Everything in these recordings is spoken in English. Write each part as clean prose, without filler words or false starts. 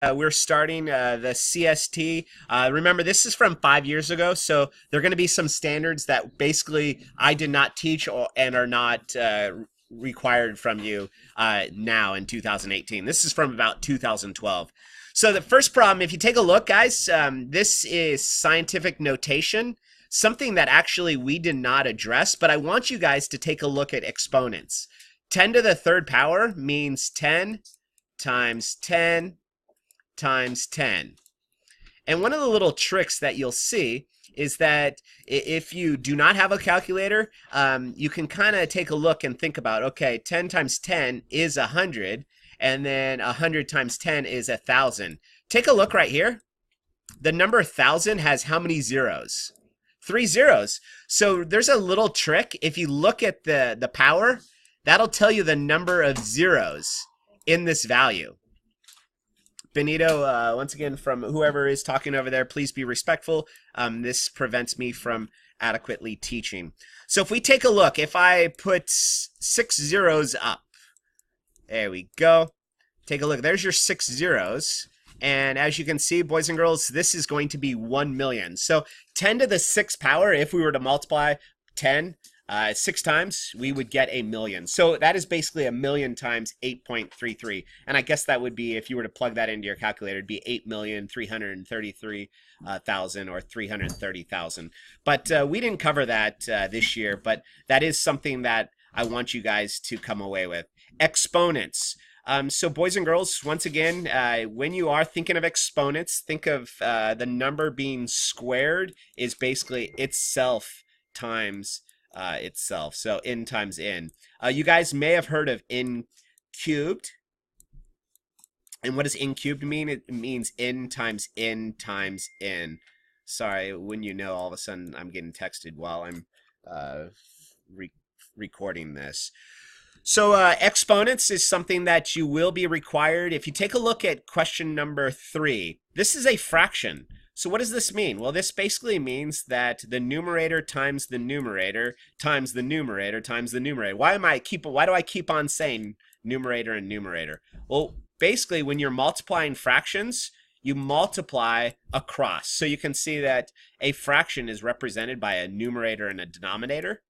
We're starting the CST. Remember, this is from 5 years ago, so there are going to be some standards that basically I did not teach and are not required from you now in 2018. This is from about 2012. So the first problem, if you take a look, guys, this is scientific notation, something that actually we did not address, but I want you guys to take a look at exponents. 10 to the third power means 10 times 10 times 10. And one of the little tricks that you'll see is that if you do not have a calculator, you can kind of take a look and think about, okay, 10 times 10 is 100, and then 100 times 10 is 1,000. Take a look right here. The number 1,000 has how many zeros? 3 zeros. So there's a little trick. If you look at the power, that'll tell you the number of zeros in this value. Benito, once again, from whoever is talking over there, please be respectful. This prevents me from adequately teaching. So if we take a look, if I put 6 zeros up, there we go. Take a look. There's your 6 zeros. And as you can see, boys and girls, this is going to be 1 million. So 10 to the 6th power, if we were to multiply 10 6 times, we would get a million. So that is basically a million times 8.33. And I guess that would be, if you were to plug that into your calculator, it'd be 8,333,000 or 330,000. But we didn't cover that this year, but that is something that I want you guys to come away with. Exponents. So boys and girls, once again, when you are thinking of exponents, think of the number being squared is basically itself times itself. So n times n. You guys may have heard of n cubed. And what does n cubed mean? It means n times n times n. Sorry, when you know, all of a sudden I'm getting texted while I'm recording this. So exponents is something that you will be required. If you take a look at question number 3, this is a fraction. So what does this mean? Well, this basically means that the numerator times the numerator times the numerator times the numerator. Why do I keep on saying numerator and numerator? Well, basically when you're multiplying fractions, you multiply across. So you can see that a fraction is represented by a numerator and a denominator.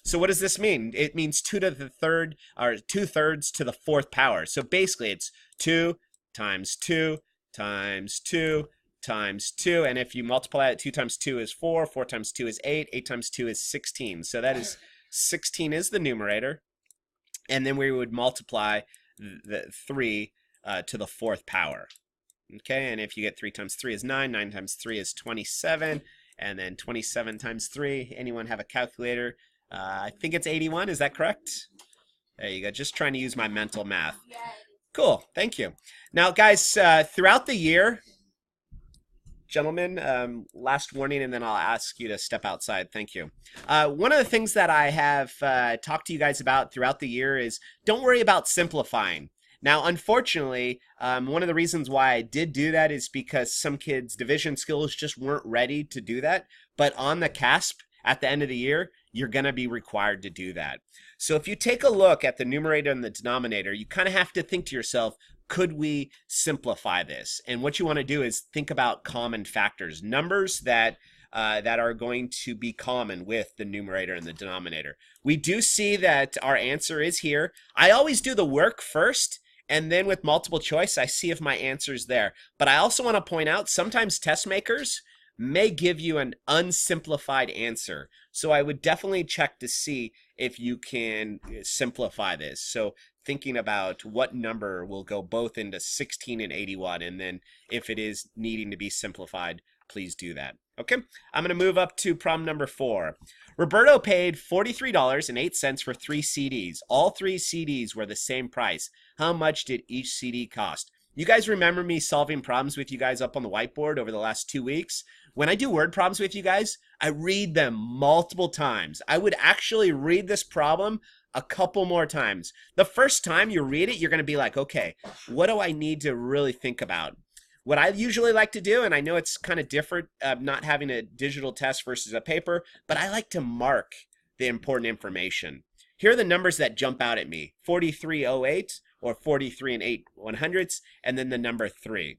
So what does this mean? It means 2 to the third, or 2/3 to the 4th power. So basically it's 2 times 2 times 2 times 2. And if you multiply it, 2 times 2 is 4, 4 times 2 is 8, 8 times 2 is 16. So that is 16 is the numerator. And then we would multiply the 3 to the 4th power. Okay, and if you get 3 times 3 is 9, 9 times 3 is 27, and then 27 times 3, anyone have a calculator? I think it's 81, is that correct? There you go, just trying to use my mental math. Cool, thank you. Now guys, throughout the year, gentlemen, last warning and then I'll ask you to step outside, thank you. One of the things that I have talked to you guys about throughout the year is don't worry about simplifying. Now, unfortunately, one of the reasons why I did do that is because some kids' division skills just weren't ready to do that. But on the CAASPP, at the end of the year, you're going to be required to do that. So if you take a look at the numerator and the denominator, you kind of have to think to yourself, could we simplify this? And what you want to do is think about common factors, numbers that are going to be common with the numerator and the denominator. We do see that our answer is here. I always do the work first, and then with multiple choice, I see if my answer is there. But I also want to point out, sometimes test makers may give you an unsimplified answer. So I would definitely check to see if you can simplify this. So thinking about what number will go both into 16 and 81, and then if it is needing to be simplified, please do that. Okay, I'm going to move up to problem number 4. Roberto paid $43.08 for 3 CDs. All 3 CDs were the same price. How much did each CD cost? You guys remember me solving problems with you guys up on the whiteboard over the last 2 weeks? When I do word problems with you guys, I read them multiple times. I would actually read this problem a couple more times. The first time you read it, you're going to be like, okay, what do I need to really think about? What I usually like to do, and I know it's kind of different not having a digital test versus a paper, but I like to mark the important information. Here are the numbers that jump out at me. 4308 or 43 and 8/100ths, and then the number 3.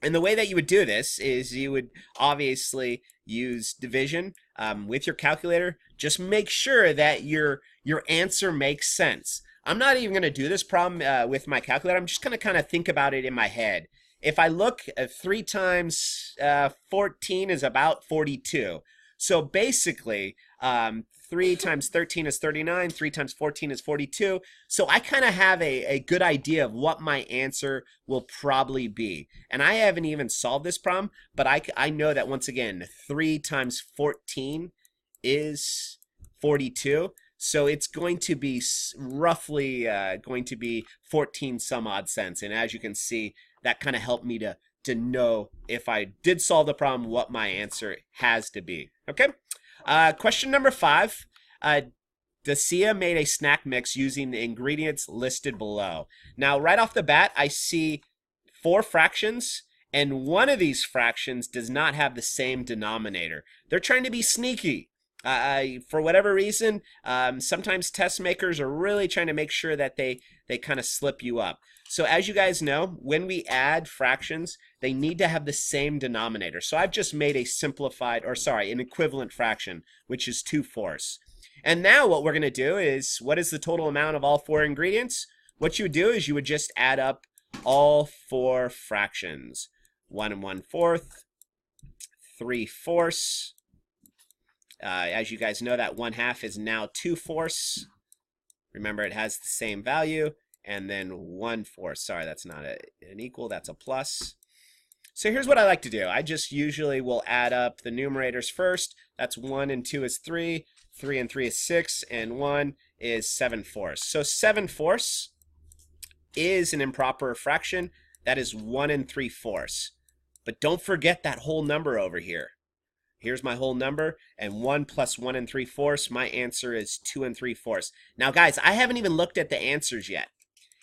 And the way that you would do this is you would obviously use division with your calculator. Just make sure that your answer makes sense. I'm not even going to do this problem with my calculator. I'm just going to kind of think about it in my head. If I look, 3 times 14 is about 42. So basically, 3 times 13 is 39, 3 times 14 is 42. So I kind of have a good idea of what my answer will probably be. And I haven't even solved this problem, but I know that once again, 3 times 14 is 42. So it's going to be roughly going to be 14 some odd cents. And as you can see, that kind of helped me to know if I did solve the problem, what my answer has to be. Okay? Question number 5. Dacia made a snack mix using the ingredients listed below. Now, right off the bat, I see 4 fractions, and one of these fractions does not have the same denominator. They're trying to be sneaky. For whatever reason, sometimes test makers are really trying to make sure that they kind of slip you up. So as you guys know, when we add fractions, they need to have the same denominator. So I've just made a simplified, or sorry, an equivalent fraction, which is 2/4. And now what we're going to do is, what is the total amount of all 4 ingredients? What you would do is you would just add up all 4 fractions. 1 1/4, 3/4. As you guys know, that 1/2 is now 2/4. Remember, it has the same value. And then 1/4. Sorry, that's not an equal, that's a plus. So here's what I like to do. I just usually will add up the numerators first. That's 1 and 2 is 3, 3 and 3 is 6, and 1 is 7/4. So 7/4 is an improper fraction. That is 1 and 3/4. But don't forget that whole number over here. Here's my whole number, and 1 plus 1 and 3/4, my answer is 2 and 3/4. Now guys, I haven't even looked at the answers yet.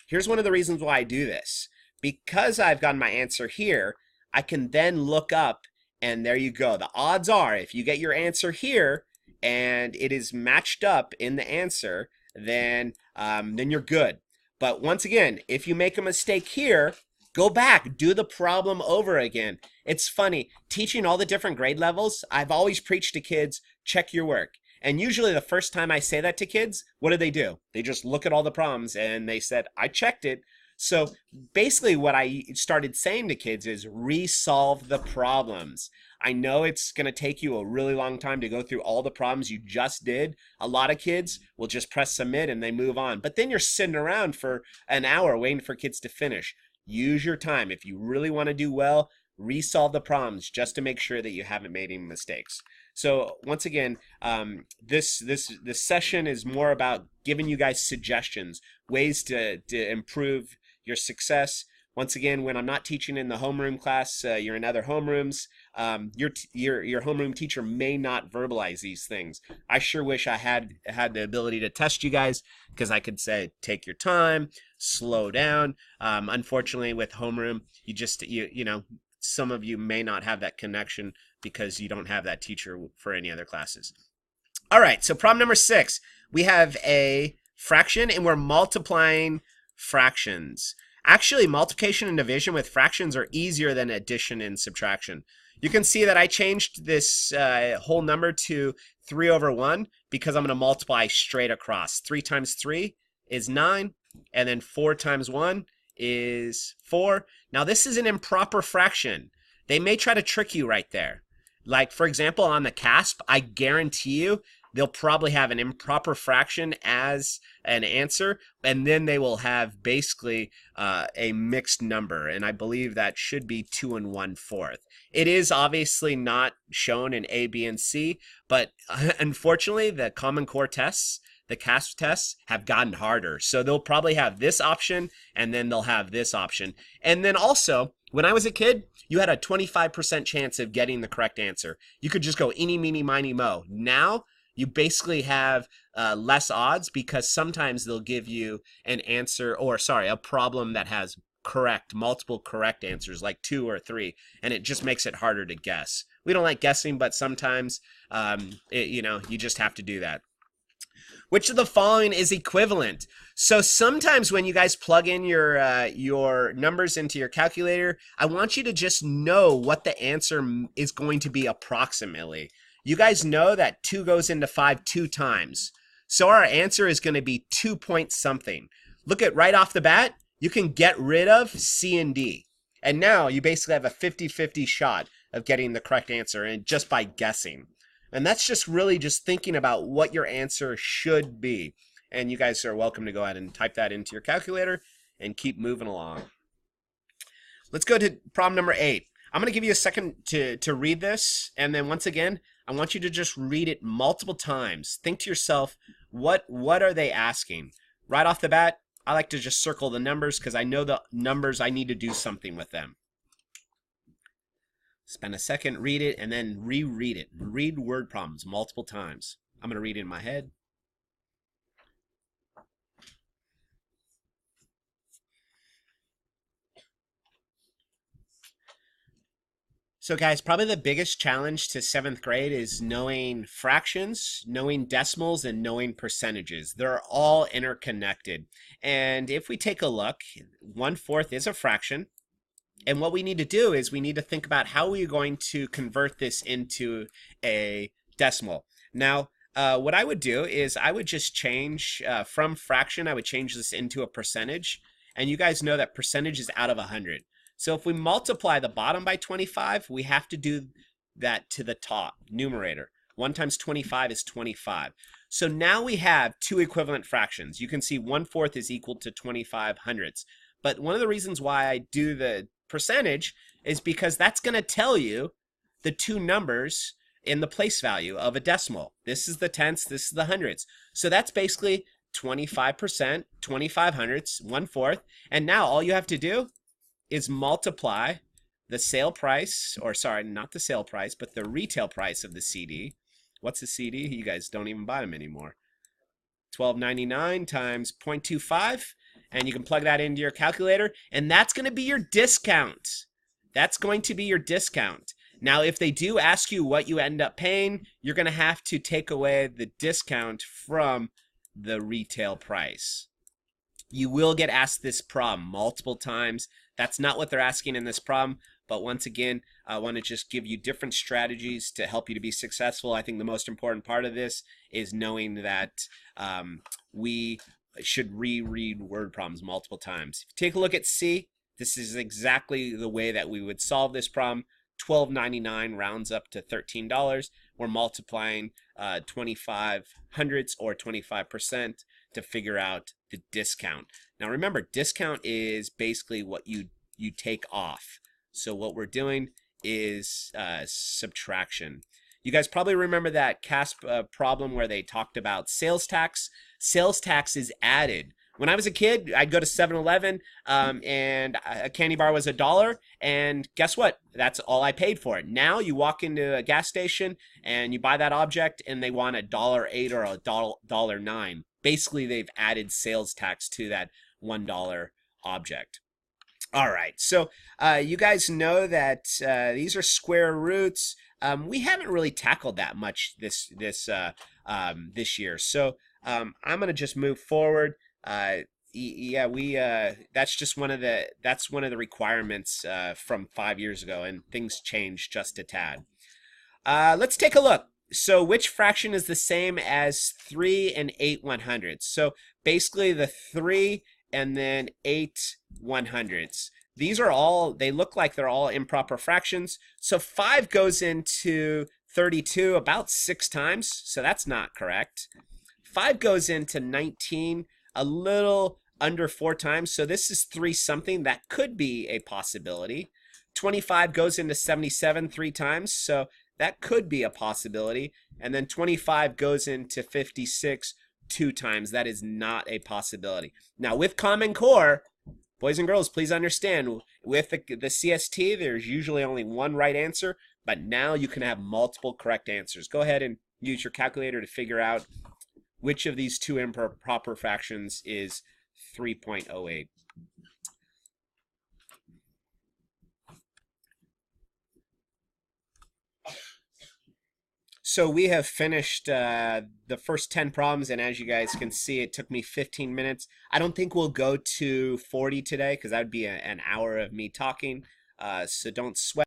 Here's one of the reasons why I do this. Because I've gotten my answer here, I can then look up, and there you go. The odds are, if you get your answer here, and it is matched up in the answer, then you're good. But once again, if you make a mistake here, go back, do the problem over again. It's funny, teaching all the different grade levels, I've always preached to kids, check your work. And usually the first time I say that to kids, what do? They just look at all the problems and they said, I checked it. So basically what I started saying to kids is resolve the problems. I know it's going to take you a really long time to go through all the problems you just did. A lot of kids will just press submit and they move on. But then you're sitting around for an hour waiting for kids to finish. Use your time. If you really want to do well, resolve the problems just to make sure that you haven't made any mistakes. So once again, this session is more about giving you guys suggestions, ways to improve your success. Once again, when I'm not teaching in the homeroom class, you're in other homerooms, your homeroom teacher may not verbalize these things. I sure wish I had the ability to test you guys, because I could say, take your time, slow down. Unfortunately, with homeroom, you know, some of you may not have that connection because you don't have that teacher for any other classes. All right, so problem number 6. We have a fraction and we're multiplying fractions. Actually, multiplication and division with fractions are easier than addition and subtraction. You can see that I changed this whole number to 3/1 because I'm going to multiply straight across. 3 times 3 is 9, and then 4 times 1 is 4. Now this is an improper fraction. They may try to trick you right there. Like for example, on the CAASPP, I guarantee you they'll probably have an improper fraction as an answer, and then they will have basically a mixed number, and I believe that should be 2 and 1/4. It is obviously not shown in A, B, and C, but unfortunately the Common Core tests, the CAASPP tests, have gotten harder. So they'll probably have this option, and then they'll have this option. And then also, when I was a kid, you had a 25% chance of getting the correct answer. You could just go eeny, meeny, miny, mo. Now, you basically have less odds because sometimes they'll give you an answer, or sorry, a problem that has multiple correct answers, like 2 or 3, and it just makes it harder to guess. We don't like guessing, but sometimes, you know, you just have to do that. Which of the following is equivalent? So sometimes when you guys plug in your numbers into your calculator, I want you to just know what the answer is going to be approximately. You guys know that 2 goes into 5 two times. So our answer is going to be 2 point something. Look at right off the bat, you can get rid of C and D. And now you basically have a 50-50 shot of getting the correct answer and just by guessing. And that's just really just thinking about what your answer should be. And you guys are welcome to go ahead and type that into your calculator and keep moving along. Let's go to problem number 8. I'm going to give you a second to read this. And then once again, I want you to just read it multiple times. Think to yourself, what are they asking? Right off the bat, I like to just circle the numbers because I know the numbers, I need to do something with them. Spend a second, read it, and then reread it. Read word problems multiple times. I'm going to read it in my head. So guys, probably the biggest challenge to 7th grade is knowing fractions, knowing decimals, and knowing percentages. They're all interconnected. And if we take a look, 1/4 is a fraction. And what we need to do is we need to think about how we're going to convert this into a decimal. Now, what I would do is I would just change from fraction, I would change this into a percentage. And you guys know that percentage is out of 100. So if we multiply the bottom by 25, we have to do that to the top, numerator. 1 times 25 is 25. So now we have 2 equivalent fractions. You can see 1/4 is equal to 25 hundredths. But one of the reasons why I do the percentage is because that's going to tell you the 2 numbers in the place value of a decimal. This is the tenths, this is the hundredths. So that's basically 25%, 25 hundredths, 1/4. And now all you have to do is multiply the sale price, or sorry, not the sale price, but the retail price of the CD. What's the CD? You guys don't even buy them anymore. $12.99 times 0.25. And you can plug that into your calculator, and that's going to be your discount. That's going to be your discount. Now, if they do ask you what you end up paying, you're going to have to take away the discount from the retail price. You will get asked this problem multiple times. That's not what they're asking in this problem, but once again, I want to just give you different strategies to help you to be successful. I think the most important part of this is knowing that we should reread word problems multiple times. If you take a look at C, this is exactly the way that we would solve this problem. $12.99 rounds up to $13. We're multiplying 25 hundredths or 25% to figure out the discount. Now remember, discount is basically what you take off. So what we're doing is subtraction. You guys probably remember that CAASPP problem where they talked about sales tax. Sales tax is added. When I was a kid, I'd go to 7-Eleven and a candy bar was $1. And guess what? That's all I paid for it. Now you walk into a gas station and you buy that object and they want $1.08 or $1.09. Basically, they've added sales tax to that $1 object. All right, so you guys know that these are square roots. We haven't really tackled that much this year, so I'm gonna just move forward. Yeah, that's just one of the requirements from 5 years ago, and things changed just a tad. Let's take a look. So which fraction is the same as 3 and 8/100ths? So basically the 3 and then 8/100ths. These are all, they look like they're all improper fractions. So 5 goes into 32 about 6 times, so that's not correct. 5 goes into 19 a little under 4 times, so this is 3 something. That could be a possibility. 25 goes into 77 3 times, so that could be a possibility. And then 25 goes into 56 2 times. That is not a possibility. Now with Common Core, boys and girls, please understand, with the CST, there's usually only one right answer, but now you can have multiple correct answers. Go ahead and use your calculator to figure out which of these 2 improper fractions is 3.08. So we have finished the first 10 problems, and as you guys can see, it took me 15 minutes. I don't think we'll go to 40 today because that would be an hour of me talking. So don't sweat.